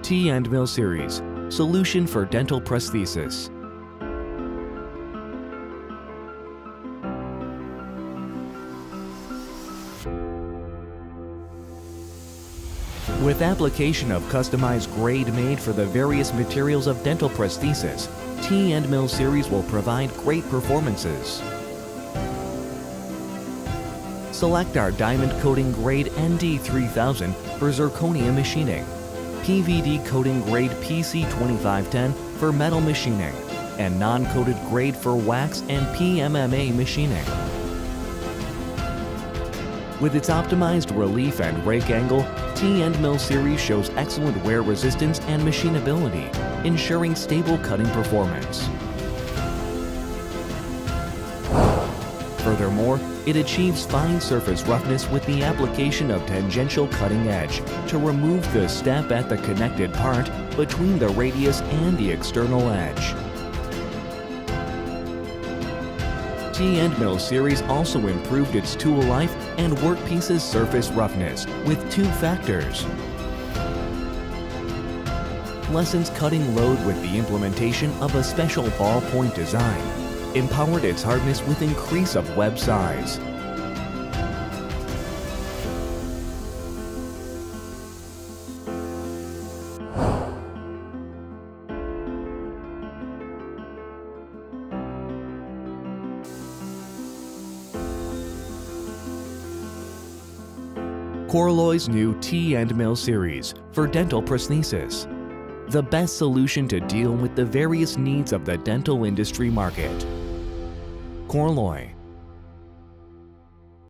Endmill series, solution for dental prosthesis. With application of customized grade made for the various materials of dental prosthesis, Endmill series will provide great performances. Select our diamond coating grade ND3000 for zirconia machining, PVD coating grade PC2510 for metal machining, and non-coated grade for wax and PMMA machining. With its optimized relief and rake angle, Endmill series shows excellent wear resistance and machinability, ensuring stable cutting performance. Furthermore, it achieves fine surface roughness with the application of tangential cutting edge to remove the step at the connected part between the radius and the external edge. Endmill series also improved its tool life and workpiece's surface roughness with two factors. Lessens cutting load with the implementation of a special ballpoint design. Empowered its hardness with increase of web size. KORLOY's new Endmill series for dental prosthesis. The best solution to deal with the various needs of the dental industry market. KORLOY.